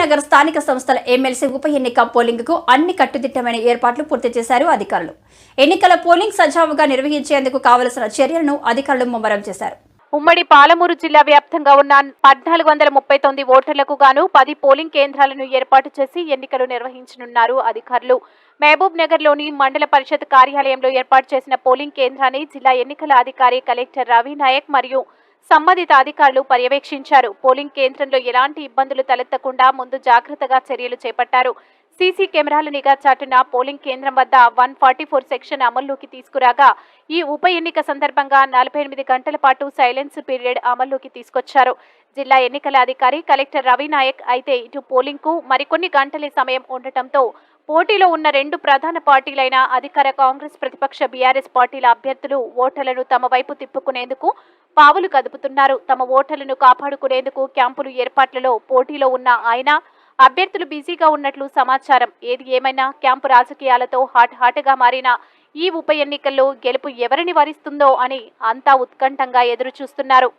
నగర్ స్థానిక సంస్థల ఎమ్మెల్సీ ఉప ఎన్నిక పోలింగ్ కు అన్ని కట్టుదిట్టమైన ఏర్పాట్లు పూర్తి చేశారు అధికారులు. ఎన్నికల పోలింగ్ సజావుగా నిర్వహించేందుకు కావలసిన చర్యలను అధికారులు ముమ్మరం చేశారు. ఉమ్మడి పాలమూరు జిల్లా వ్యాప్తంగా ఉన్న 1439 ఓటర్లకు గాను 10 పోలింగ్ కేంద్రాలను ఏర్పాటు చేసి ఎన్నికలు నిర్వహించనున్నారు అధికారులు. మహబూబ్ నగర్ లోని మండల పరిషత్ కార్యాలయంలో ఏర్పాటు చేసిన పోలింగ్ కేంద్రాన్ని జిల్లా ఎన్నికల అధికారి కలెక్టర్ రవి నాయక్ మరియు సంబంధిత అధికారులు పర్యవేక్షించారు. పోలింగ్ కేంద్రంలో ఎలాంటి ఇబ్బందులు తలెత్తకుండా ముందు జాగ్రత్తగా చర్యలు చేపట్టారు. సీసీ కెమెరాల నిఘా చాటున పోలింగ్ కేంద్రం వద్ద 144 సెక్షన్ అమల్లోకి తీసుకురాగా ఈ ఉప ఎన్నిక సందర్భంగా 48 గంటల పాటు సైలెన్స్ పీరియడ్ అమల్లోకి తీసుకొచ్చారు. జిల్లా ఎన్నికల అధికారి కలెక్టర్ రవి నాయక్ అయితే ఇటు పోలింగ్ కు మరికొన్ని గంటలే సమయం ఉండటంతో పోటీలో ఉన్న 2 ప్రధాన పార్టీలైన అధికార కాంగ్రెస్, ప్రతిపక్ష బీఆర్ఎస్ పార్టీల అభ్యర్థులు ఓటర్లను తమ వైపు తిప్పుకునేందుకు పావులు కదుపుతున్నారు. తమ ఓటర్లను కాపాడుకునేందుకు క్యాంపులు ఏర్పాట్లలో పోటీలో ఉన్న ఆయన అభ్యర్థులు బిజీగా ఉన్నట్లు సమాచారం. ఏది ఏమైనా క్యాంపు రాజకీయాలతో హాట్గా మారిన ఈ ఉప ఎన్నికల్లో గెలుపు ఎవరిని వరిస్తుందో అని అంతా ఉత్కంఠంగా ఎదురు చూస్తున్నారు.